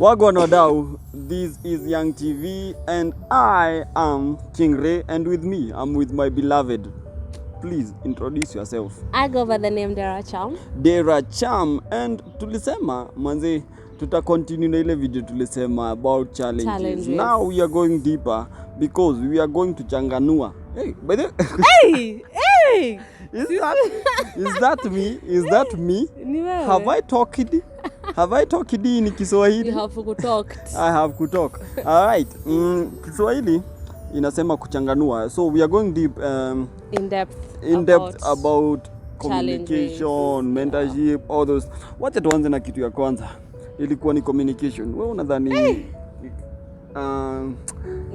Wagwan wadau, this is Young TV and I am King Ray, and with me, I'm with my beloved. Please introduce yourself. I go by the name Dara Cham. Dara Cham, and tulisema manze continue na ile video tulisema about challenges. Now we are going deeper because we are going to changanua. Hey, by the Hey! Is that me? Is that me? Have I talked in Kiswahili? You have talked. I have to talk. All right. Kiswahili inasema kuchanganua. So we are going deep in depth about communication, mentorship, all those. Wacha tuanze na kitu ya kwanza. Ilikuwa ni communication. Wewe unadhani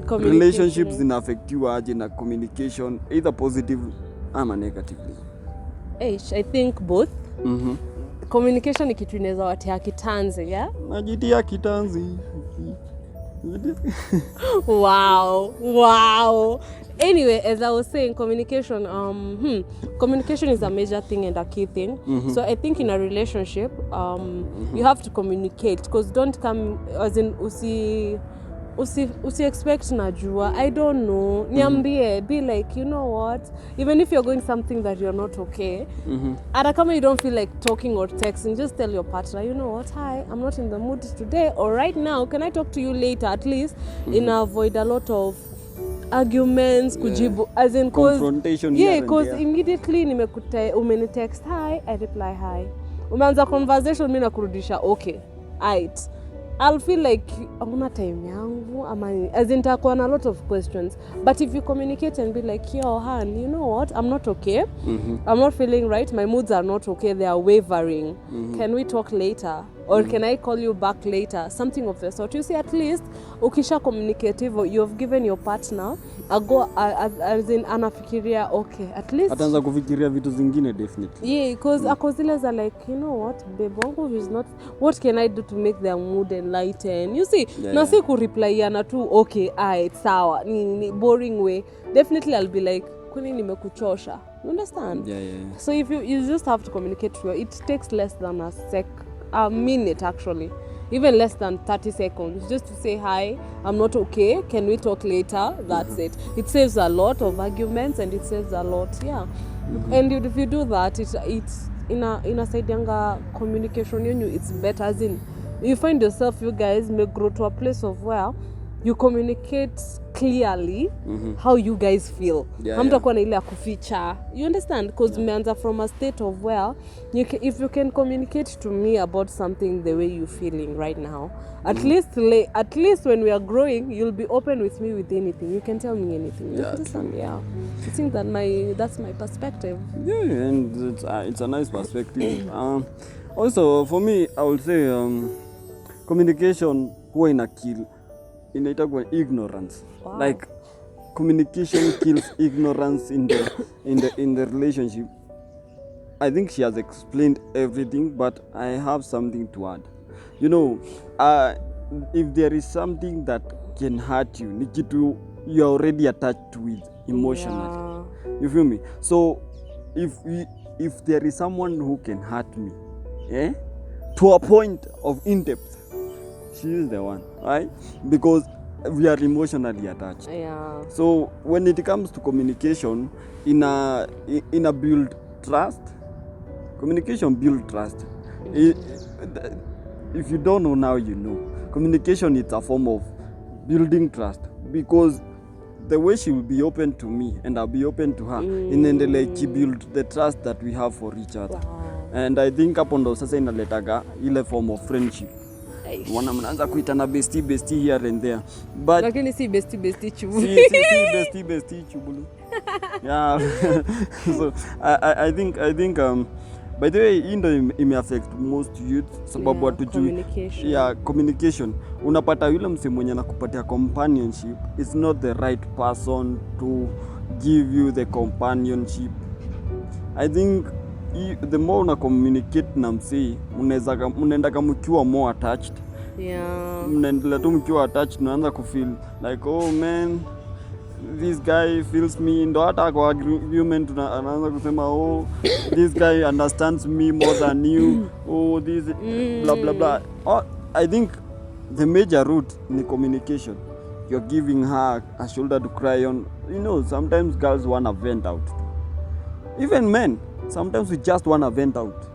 relationships zinaffectiwa aje na communication, either positive ama negatively? I think both. Communication ni kitu inaweza watia kitanzi, yeah? Najitia kitanzi. Wow. Anyway, as I was saying, communication is a major thing and a key thing. So I think in a relationship, you have to communicate, because don't come as in usi expect najua, I don't know, niambie, be like, you know what, even if you're going something that you're not okay, ata kama you don't feel like talking or texting, just tell your partner, you know what, hi, I'm not in the mood today, or right now, can I talk to you later, at least avoid a lot of arguments, kujibu, as in confrontation. Yeah, because immediately umeni text hi, I reply hi, umeanza conversation, mimi nakurudisha okay, right, I'll feel like hakuna time yangu, as in takuwa na a lot of questions. But if you communicate and be like, yo, Han, you know what, I'm not okay, I'm not feeling right, my moods are not okay, they are wavering, can we talk later, or can I call you back later, something of the sort. You see, at least ukisha communicative, you have given your partner a go, as in anafikiria, okay, at least ataanza kufikiria vitu zingine definitely. Yeah, because akozile are like, you know what, babe wangu is not, what can I do to make their mood enlighten? You see, nasi kureply yana tu okay, it's sawa, ni boring way, definitely I'll be like, kuni nimekuchosha, you understand? Yeah. So if you just have to communicate to her, it takes less than a minute actually, even less than 30 seconds, just to say hi, I'm not okay, can we talk later? That's it. It saves a lot of arguments and it saves a lot, and if you do that, it's in a side younger communication, it's better, as in you find yourself, you guys may grow to a place of where you communicate clearly how you guys feel. Hamtakuwa na ile ya kuficha. You understand? Because meanza from a state of where if you can communicate to me about something the way you're feeling right now, at least when we are growing, you'll be open with me with anything. You can tell me anything. You understand? Yeah. I think that's my perspective. Yeah, and it's a nice perspective. Also, for me, I would say communication huwa inaitagwa ignorance. Wow. Like communication kills ignorance in the relationship. I think she has explained everything, but I have something to add. You know, if there is something that can hurt you, nikitu you're already attached with emotionally. You feel me? So if there is someone who can hurt me, to a point of in-depth, she is the one, right? Because we are emotionally attached. Yeah. So when it comes to communication, in a build trust, communication build trust. If you don't know now, you know. Communication is a form of building trust, because the way she will be open to me and I'll be open to her, in the she build the trust that we have for each other. Wow. And I think hapo ndo sasa inaletaga ile form of friendship. Wana mnaanza kuitana bestie here and there, but lakini si bestie chubulu. si bestie chubulu. Yeah. So I think by the way, it may affect most youth sababu hatujui communication. Unapata yule mse mwenye anakupatia companionship is not the right person to give you the companionship. I think the more una communicate na msee, mnaenda kama mkiwa more attached. Mnaendelea tu mkiwa attached, unaanza kufeel like, oh man, this guy feels me. Ndo hata kwa argument anaanza kusema, oh, this guy understands me more than you. Oh, this blah blah blah. I think the major root ni communication. You're giving her a shoulder to cry on. You know, sometimes girls wanna vent out. Even men, sometimes we just wanna vent out.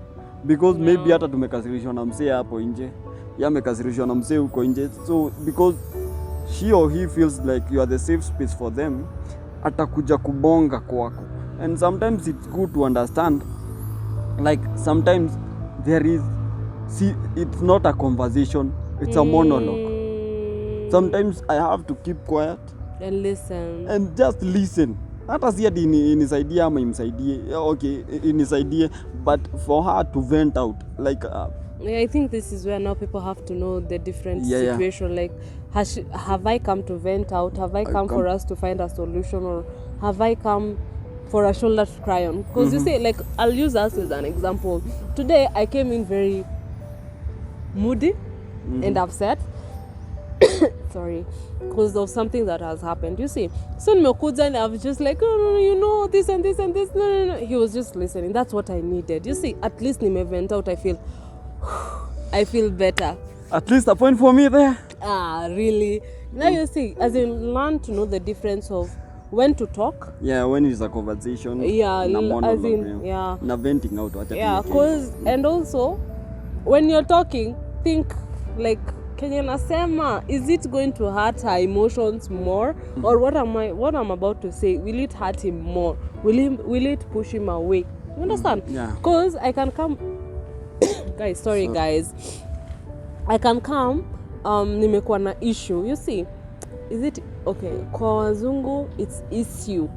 Because maybe hata tumekasirishwa na msee hapo nje. Ya amekasirishwa na msee huko nje. So because she or he feels like you are the safe space for them, atakuja kubonga kwako. And sometimes it's good to understand, like sometimes there is, see, it's not a conversation, it's a monologue. Sometimes I have to keep quiet and listen and just listen. Hata si ati inisaidie ama imsaidie, okay, inisaidie, but for her to vent out, like I think this is where now people have to know the different situation. Like, have I come to vent out? Have I come for us to find a solution, or have I come for a shoulder to cry on? Because you say, like, I'll use us as an example. Today I came in very moody and upset. Sorry, because of something that has happened. You see, so nimekuja and I was just like, oh, you know, this and this and this. No. He was just listening. That's what I needed. You see, at least nime vent out. I feel better. At least a point for me there. Really? Now you see, as in learn to know the difference of when to talk. Yeah, when it's a conversation. Yeah, na monologue, as in, yeah. Na venting out. Yeah, because, and also, when you're talking, think like, Kenya nasema, is it going to hurt her emotions more? Or what I'm about to say, will it hurt him more? Will it push him away? You understand? Yeah. Because I can come, guys, I can come, nimekuwa na issue. You see, is it, okay, kwa wazungu, it's issue.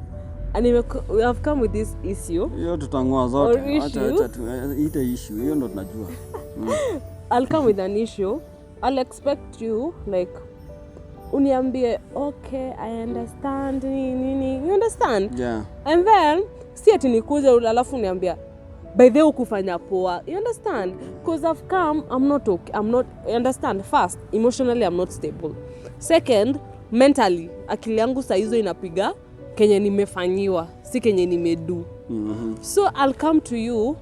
And we have come with this issue. Hiyo tutangua zote. Acha ite issue. Hiyo ndo tunajua. I'll come with an issue. I'll expect you, like, uniambie, okay, I understand, you understand? Yeah. And then, si ati nikuja alafu uniambia, by the way ukufanya poa, you understand? Because I've come, I'm not okay, you understand? First, emotionally I'm not stable. Second, mentally, akili yangu saa hizo inapiga, kenye nimefanyiwa, si kenye nimedu. So I'll come to you,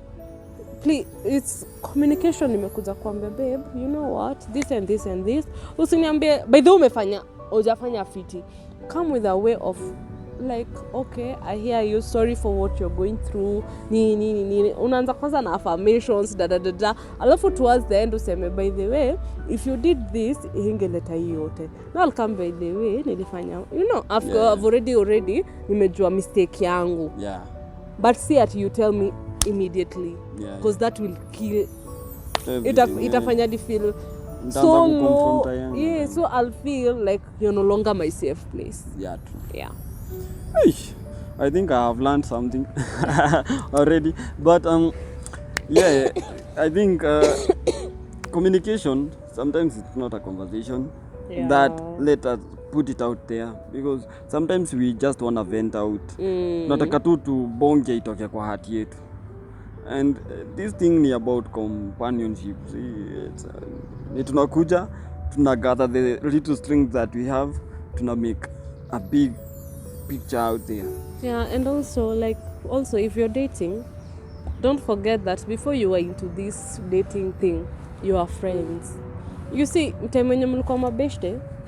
please, it's communication. Nimekuja kuambia, babe, you know what, this and this and this. Usiniambie, by the way umefanya, hujafanya fiti. Come with a way of, like, okay, I hear you, sorry for what you're going through, nini. Unaanza kwanza na affirmations, alafu towards the end useme, by the way, if you did this, ingeleta hii yote. Now I'll come, by the way, nilifanya, you know, after I've already, nimejua mistake yangu. Yeah. But see at you tell me immediately, because that will kill itafanya di feel so low. Yeah, so I'll feel like you're no longer my safe place. Yeah, true. Yeah. I think I have learned something already, but yeah, I think communication, sometimes it's not a conversation. That let us put it out there, because sometimes we just want to vent out. Nataka tu bonge itoke kwa heart yetu. And this thing ni about companionship. See, tunakuja, tunagather the little strings that we have, tuna make a big picture out there. Yeah, and also, like, if you're dating, don't forget that before you were into this dating thing, you are friends. You see,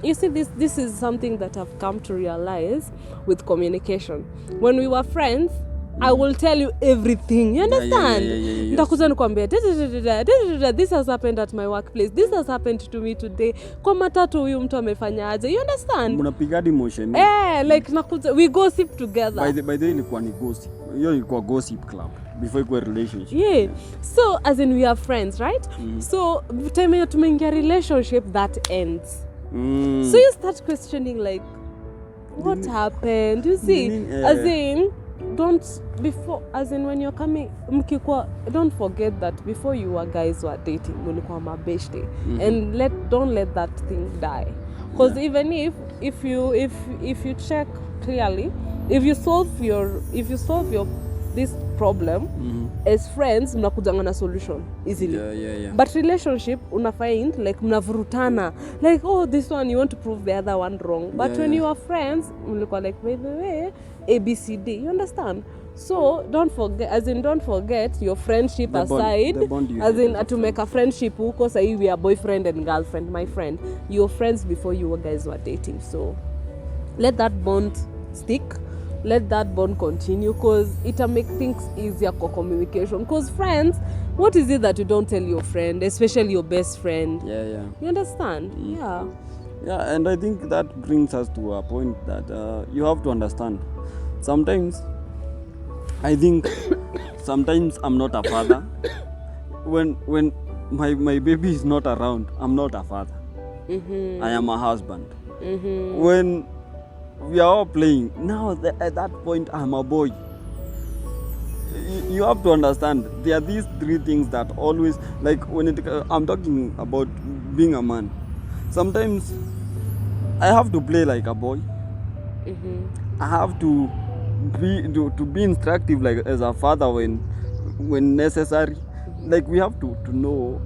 you see, this is something that I've come to realize with communication. When we were friends, I will tell you everything. You understand? Nitakuja nikwambia, this has happened at my workplace. This has happened to me today. Kwa matatu huyu mtu amefanya aje. You understand? Mnapiga emotion. Like nakuja, we gossip together. By the way, ilikuwa ni gossip. Hiyo ilikuwa gossip club before ikuwa relationship. Yeah. So as in we are friends, right? So time tumeingia relationship that ends. So you start questioning, like, what happened? You see, as in, when you're coming, don't forget that before you were guys were dating, mulikuwa mabeshte, and don't let that thing die. Because even if you check clearly, if you solve your this problem as friends, mnakujanga na solution easily. Yeah. But relationship, una find like mnavurutana, like, oh, this one you want to prove the other one wrong. But when you are friends, mlikuwa like, by the way, ABCD, you understand? So don't forget your friendship The bond- aside, the bond you as have in as a to make a friendship huko sahi we are boyfriend and girlfriend. My friend, you were friends before you guys were dating, so let that bond stick, let that bond continue, because it'll make things easier for communication. Because friends, what is it that you don't tell your friend, especially your best friend? Yeah. You understand? Yeah, and I think that brings us to a point that you have to understand. Sometimes, I think, sometimes I'm not a father. When my baby is not around, I'm not a father. I am a husband. When we are all playing, now at that point, I'm a boy. You have to understand, there are these three things that always, like I'm talking about being a man. Sometimes I have to play like a boy. I have to be instructive like as a father when necessary. Like we have to know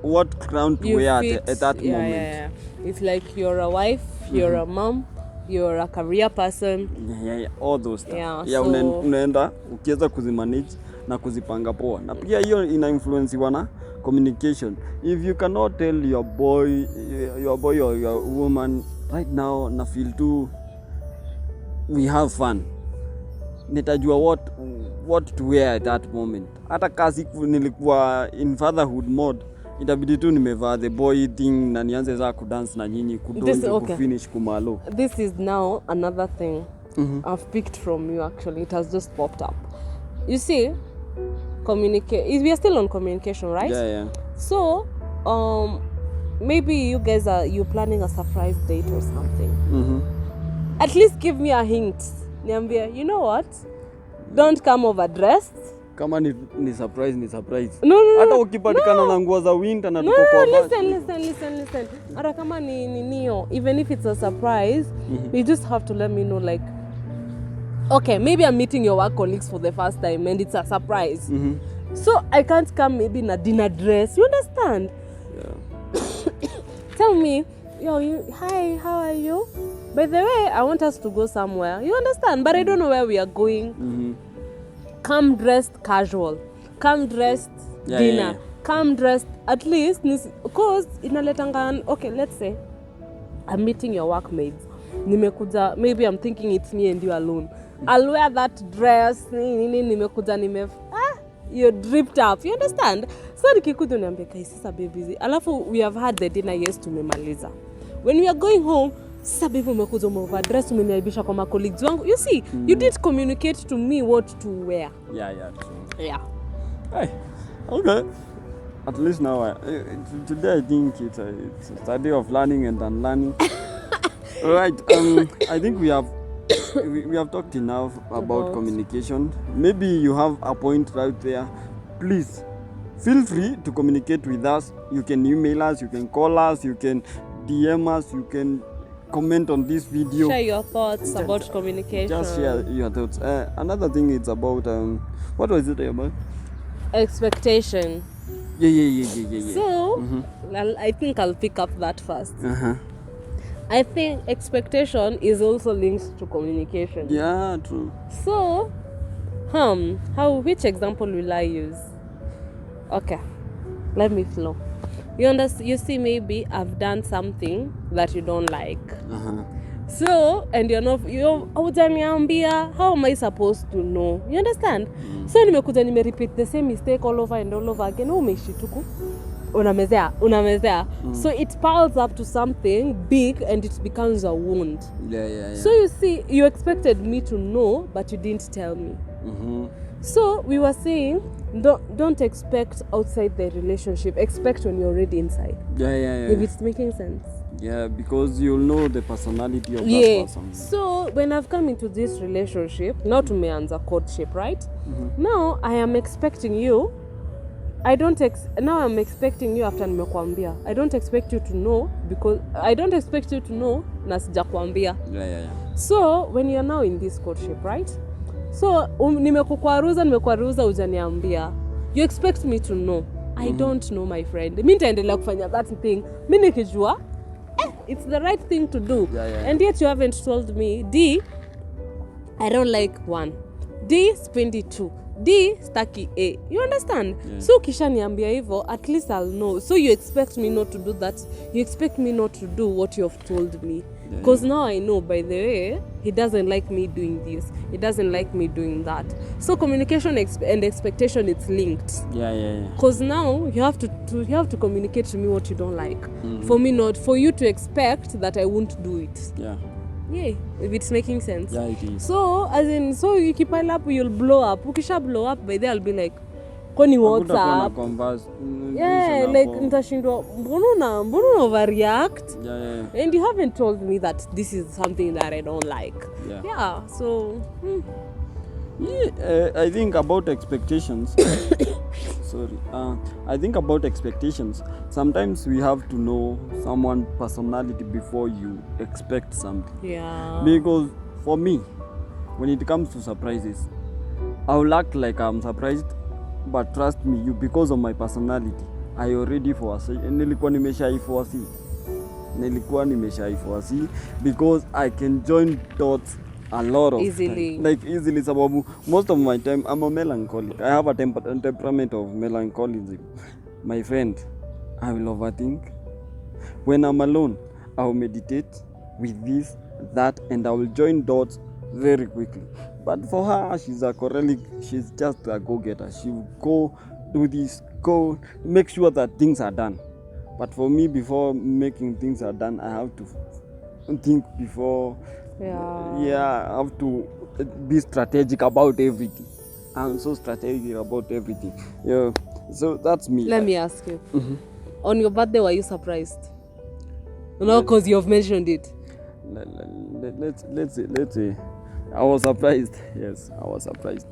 what ground to You wear fit, at that moment. It's like you're a wife, you're a mom, you're a career person. Yeah, all those stuff. Yeah, so unaenda ukiweza kuzimanage na kuzipanga poa, na pia hiyo ina influence na communication. If you cannot tell your boy or your woman, right now na feel too we have fun, nitajua what to wear at that moment. Hata kazi nilikuwa in fatherhood mode, itabidi tu nimevaa the boy thing na nianze za kudance na nyinyi kudonjo kufinish kumalo. This is now another thing I've picked from you. Actually, it has just popped up. You see, we are still on communication, right? Yeah. So maybe you're planning a surprise date or something. At least give me a hint. Niambia, you know what, don't come overdressed. Kama ni surprise No. hata ukipatikana na nguo za winter na tuko kwa listen. Hata kama ni nio, even if it's a surprise, you just have to let me know, like, okay, maybe I'm meeting your work colleagues for the first time and it's a surprise. So I can't come maybe in a dinner dress. You understand? Yeah. Tell me, hi, how are you? By the way, I want us to go somewhere. You understand? But I don't know where we are going. Come dressed casual. Come dressed dinner. Come dressed at least, because inaletanga. Okay, let's say I'm meeting your workmates. Nimekuja, maybe I'm thinking it's me and you alone. I'll wear that dress. Nimekuja you're dripped up. You understand? So nikikuja niambia sasa baby. Alafu we have had the dinner, yes, tumemaliza. When we are going home, sasa baby umekuja overdress, umeniaibisha kwa colleagues wangu. You see, you did communicate to me what to wear. Yeah, true. Yeah. Hey, okay. At least now, today I think it's a study of learning and unlearning. Right. I think we have talked enough about communication. Maybe you have a point right there. Please feel free to communicate with us. You can email us, you can call us, you can DM us, you can comment on this video. Share your thoughts about communication. Just share your thoughts. Another thing is about what was it about? Expectation. Yeah. So, I think I'll pick up that first. I think expectation is also linked to communication. Yeah, true. So, which example will I use? Okay, let me flow. You see, maybe I've done something that you don't like. So, and you're not, how am I supposed to know? You understand? So, nime repeat the same mistake all over and all over again. Umeshituku. Unamezea. So it piles up to something big and it becomes a wound. Yeah. So you see, you expected me to know, but you didn't tell me. So we were saying, don't expect outside the relationship. Expect when you're already inside. Yeah. If it's making sense. Yeah, because you'll know the personality of that person. So when I've come into this relationship, now tumeanza courtship, right? Now I am expecting you. Now I'm expecting you after nimekuambia. I don't expect you to know na sijakuambia. Yeah. So when you're now in this courtship, right? So nimekuaruza hujaniambia. You expect me to know. I don't know, my friend. Mimi nitaendelea kufanya that thing. Mimi nikijua it's the right thing to do. Yeah. And yet you haven't told me, I don't like 1. D spendi 2, D staki A. You understand? Yeah. So ukishaniambia hivyo, at least I'll know. So you expect me not to do that. You expect me not to do what you have told me. Because now I know, by the way, he doesn't like me doing this. He doesn't like me doing that. So communication and expectation, it's linked. Yeah. Because now you have to communicate to me what you don't like. For you to expect that I won't do it. Yeah, if it's making sense. Yeah, it is. So you keep pile up, you'll blow up. Ukisha blow up, by there I'll be like, kwani what's up? Yeah, like nitashindwa mbona overreact? Yeah. And you haven't told me that this is something that I don't like. Yeah, so I think about expectations. Sorry. I think about expectations. Sometimes we have to know someone's personality before you expect something. Yeah. Because for me, when it comes to surprises, I will act like I'm surprised, but trust me, because of my personality, I already foresee. Nilikuwa nimeshaiforesee because I can join dots a lot of easily. Easily, sababu most of my time I'm a melancholic. I have a temperament of melancholism. My friend, I will overthink. When I'm alone, I will meditate with this, that, and I will join dots very quickly. But for her, she's a choleric. She's just a go-getter. She will go do this, go make sure that things are done. But for me, before making things are done, I have to think before. Yeah, I have to be strategic about everything. I'm so strategic about everything. Yeah, so that's me. Let me ask you. On your birthday, were you surprised? No, because you've mentioned it. Let's say I was surprised. Yes, I was surprised.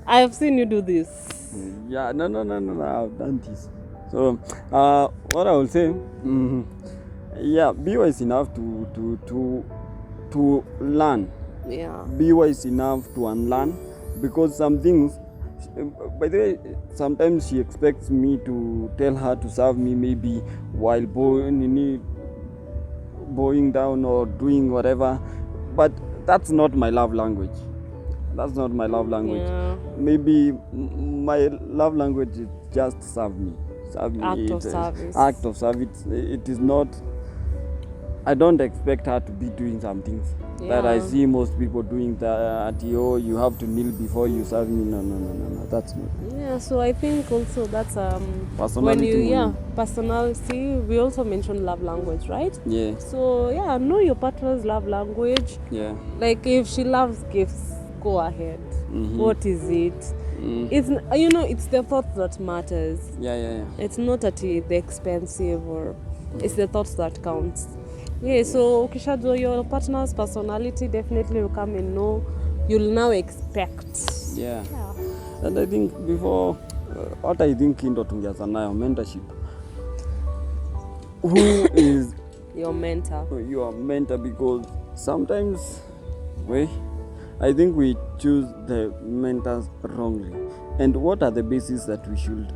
I have seen you do this. Yeah, no, I've done this. So, what I will say, yeah, be wise enough to learn. Yeah. Be wise enough to unlearn, because some things, by the way, sometimes she expects me to tell her to serve me maybe while bowing down or doing whatever, but that's not my love language. Yeah. Maybe my love language is just serve me. Act of service. It is not. I don't expect her to be doing some things that I see most people doing. That you have to kneel before you serve me. No. That's not. Yeah, so I think also that's personality. Personality. We also mentioned love language, right? Yeah. So yeah, know your partner's love language. Yeah. Like if she loves gifts, go ahead. What is it? It's it's the thought that matters. Yeah. It's not at the expensive, or it's the thoughts that counts. Yeah, so ukishajua your partner's personality, definitely you come and know, you'll now expect. Yeah. And I think before, what I think ndo tungeanza nayo mentorship. Who is your mentor? Your mentor, because sometimes I think we choose the mentors wrongly. And what are the bases that we should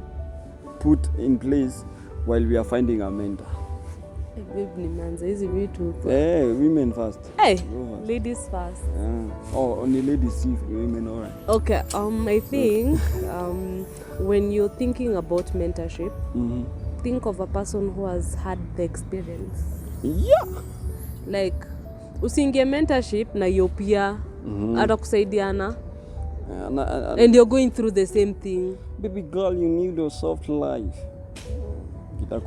put in place while we are finding a mentor? Women first. Ladies first. Only ladies see women, all right. Okay, I think when you're thinking about mentorship, think of a person who has had the experience. Yeah. Like, usiingie mentorship na yo pia atakusaidiana. And you're going through the same thing. Baby girl, you need a soft life.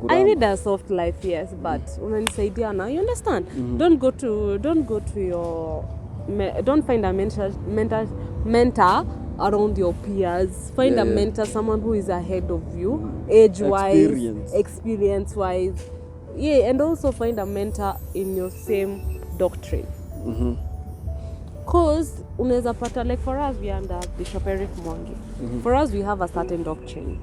I need a soft life, yes, but unanisaidiana, you understand? Don't find a mentor around your peers. Find a mentor, someone who is ahead of you, age-wise, experience-wise. Yeah, and also find a mentor in your same doctrine. Because unaweza pata, like for us, we are under Bishop Eric Mwangi. For us, we have a certain doctrine.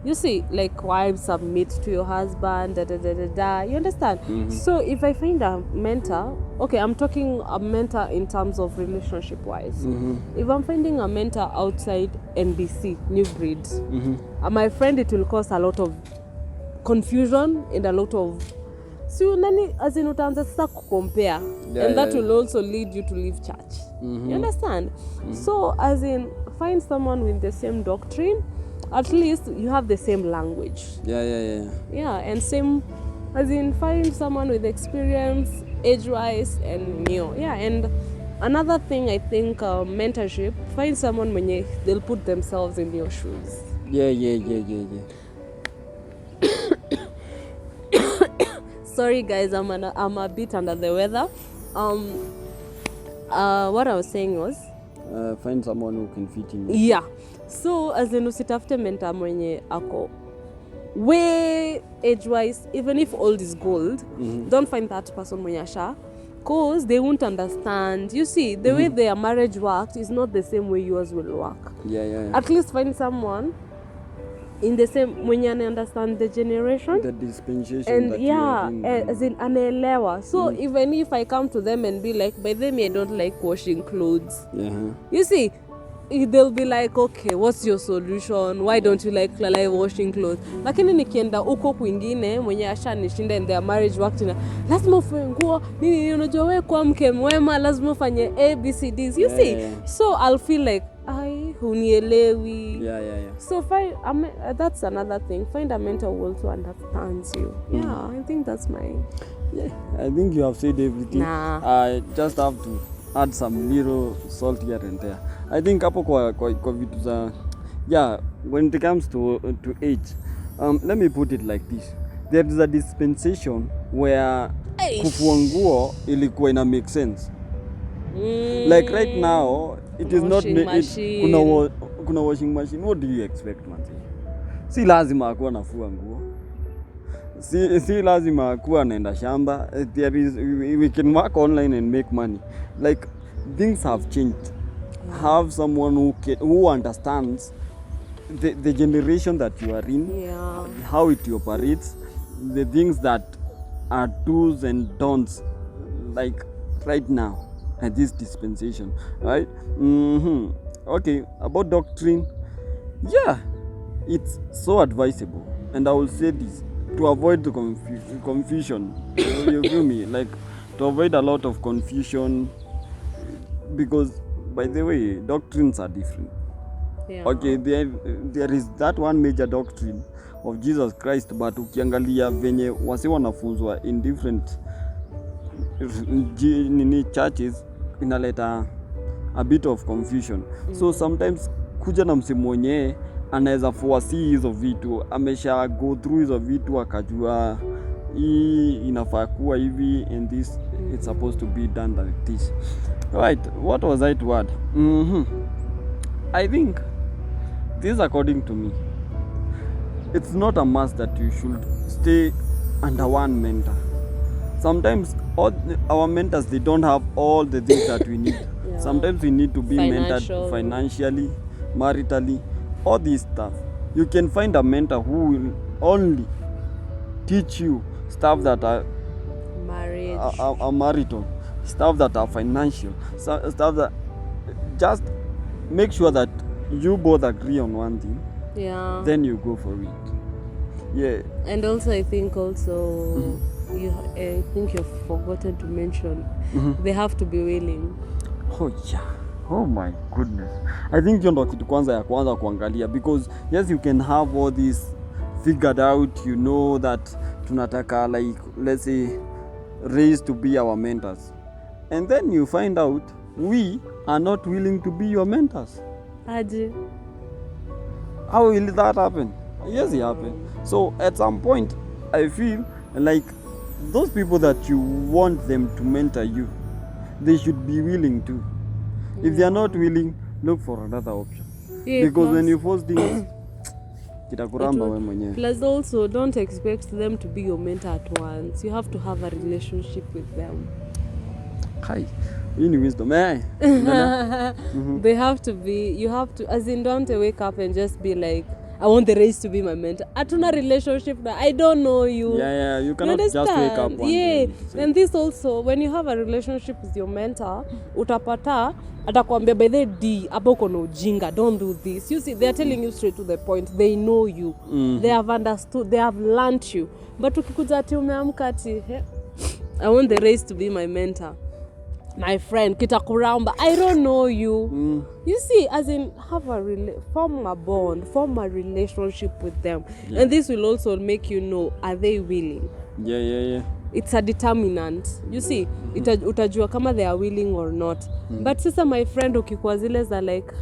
You see, like wives submit to your husband, you understand? So if I find a mentor, okay, I'm talking a mentor in terms of relationship-wise. If I'm finding a mentor outside NBC, New Breed, my friend, it will cause a lot of confusion and a lot of So nani as in utaanza sasa kucompare and that will also lead you to leave church. You understand? So as in find someone with the same doctrine, at least you have the same language. Yeah, and same as in find someone with experience, age-wise, and and another thing I think mentorship, find someone when they'll put themselves in your shoes. Sorry guys, I'm a bit under the weather. What I was saying was find someone who can fit in. Yeah. So as in usitafute mentor mwenye ako way age wise, even if old is gold, don't find that person mwenye asha, cause they won't understand. You see, the way their marriage works is not the same way yours will work. At least find someone in the same mwenye understand the generation, the dispensation, and that as in anaelewa. So even if I come to them and be like, by them I don't like washing clothes, you see, they'll be like, okay, what's your solution? Why don't you like washing clothes? Lakini nikienda uko kwingine mwenye ashanishinda in their marriage work tena, lazima ufue nguo nini, unajua wewe kwa mke mwema lazima ufanye ABCDs, you see. So I'll feel like hunielewi. So that's another thing. Find a mentor who also understands you. I think that's my I think you have said everything. I just have to add some little salt here and there. I think hapo kwa vitu za when it comes to age, let me put it like this. There is a dispensation where kufua nguo ilikuwa ina make sense. Like right now it is not kuna washing machine. What do you expect, man? Si lazima akuwa nafua nguo. Si lazima akuwa anaenda shamba. We can work online and make money. Like things have changed. Have someone who understands the generation that you are in, how it operates, the things that are do's and don'ts, like right now at this dispensation, right? Okay, about doctrine, it's so advisable, and I will say this to avoid the confusion. You feel me? Like to avoid a lot of confusion, because by the way, doctrines are different. Okay, there is that one major doctrine of Jesus Christ, but ukiangalia venye wasi wanafunzwa in different churches inaleta a bit of confusion. So sometimes kuja na msemo mwenyewe anaweza foresee hizo vitu, amesha go through hizo vitu akajua hii inafaa kuwa hivi and this it's supposed to be done like this. Right, what was I to add? I think this, according to me, it's not a must that you should stay under one mentor. Sometimes our mentors, they don't have all the things that we need. Sometimes we need to be mentored financially, maritally, all this stuff. You can find a mentor who will only teach you stuff that are marital, stuff that are financial, stuff that just make sure that you both agree on one thing. Then you go for it. And also I think I think you've forgotten to mention they have to be willing. Oh my goodness. I think hiyo ndo kitu kwanza kuangalia, because yes, you can have all this figured out, you know that tunataka, like, let's say, raised to be our mentors, and then you find out we are not willing to be your mentors. How will that happen? Yes, it happens. So at some point I feel like those people that you want them to mentor you, they should be willing to. If they are not willing, look for another option. Because when you force things, kitakuramba wewe mwenyewe. Plus also, don't expect them to be your mentor at once. You have to have a relationship with them. You need wisdom. They have to be, you have to, as in, don't wake up and just be like, I want the race to be my mentor. Atuna relationship na I don't know you. Yeah, you cannot just wake up one day. And this also, when you have a relationship with your mentor, utapata atakwambia by the D hapo uko na ujinga, don't do this. You see, they are telling you straight to the point. They know you. They have understood, they have learnt you. But ukikuja ati umeamka ati I want the race to be my mentor. My friend, kitakuramba, I don't know you. You see, as in, form a bond, form a relationship with them. Yeah. And this will also make you know, are they willing? Yeah. It's a determinant. You see, utajua kama they are willing or not. But sasa my friend, ukikuwa zile za like,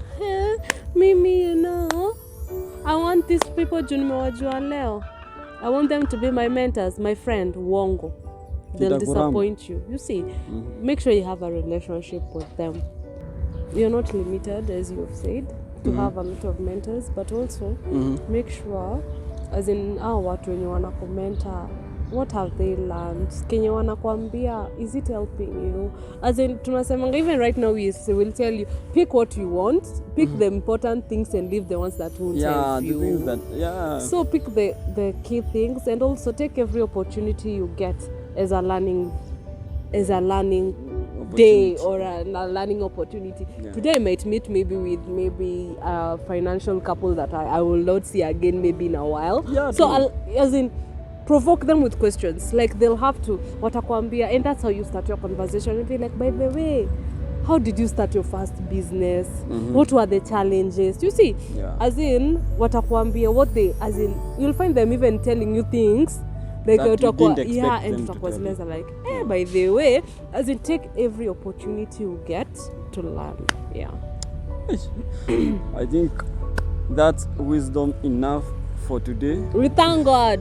mimi, you know, I want these people juu nimewajua leo. I want them to be my mentors. My friend, uongo. They'll disappoint you. You see, make sure you have a relationship with them. You're not limited, as you've said, to have a lot of mentors, but also make sure, as in watu wenye wanakomenta, what have they learned? Kenye wanakuambia, is it helping you? As in, tunasemanga, even right now we will tell you, pick what you want, pick the important things and leave the ones that won't help you. The things that, So pick the key things and also take every opportunity you get as a learning day or a learning opportunity. Yeah. Today I might meet maybe a financial couple that I will not see again maybe in a while. Yeah, so as in provoke them with questions. Like they'll have to watakwambia, and that's how you start your conversation. And be like, by the way, how did you start your first business? What were the challenges? You see, as in watakwambia as in you'll find them even telling you things like and tutakuwa zileza like, by the way, as in take every opportunity you get to learn. Yeah. I think that's wisdom enough for today. We thank God.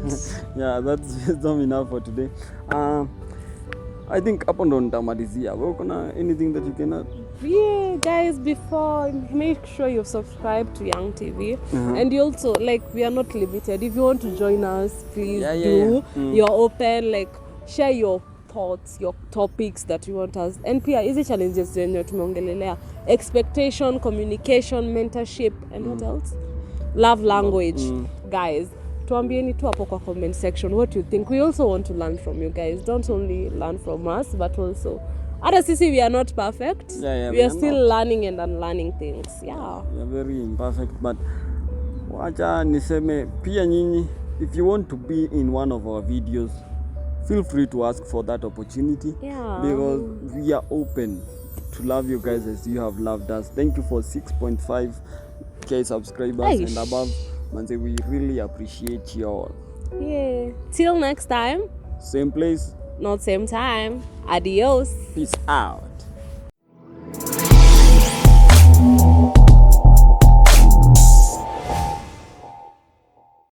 That's wisdom enough for today. I think hapo ndo nitamalizia. Wewe kuna anything that you can add? Yeah, guys, before, make sure you subscribe to Young TV. And you also, like, we are not limited. If you want to join us, please do. You're open, like, share your thoughts, your topics that you want us. And pia, easy challenges zenye tumeongelelea. Expectation, communication, mentorship, and what else? Love language. Guys, tuambieni tu hapo kwa comment section what you think. We also want to learn from you guys. Don't only learn from us, but also Ada sisi, we are not perfect. We are still learning and unlearning things. We are very imperfect, but wacha niseme pia nyinyi, if you want to be in one of our videos, feel free to ask for that opportunity. Because we are open to love you guys as you have loved us. Thank you for 6.5k subscribers and above. Manze, we really appreciate you all. Till next time. Same place. Not same time. Adios. Peace out.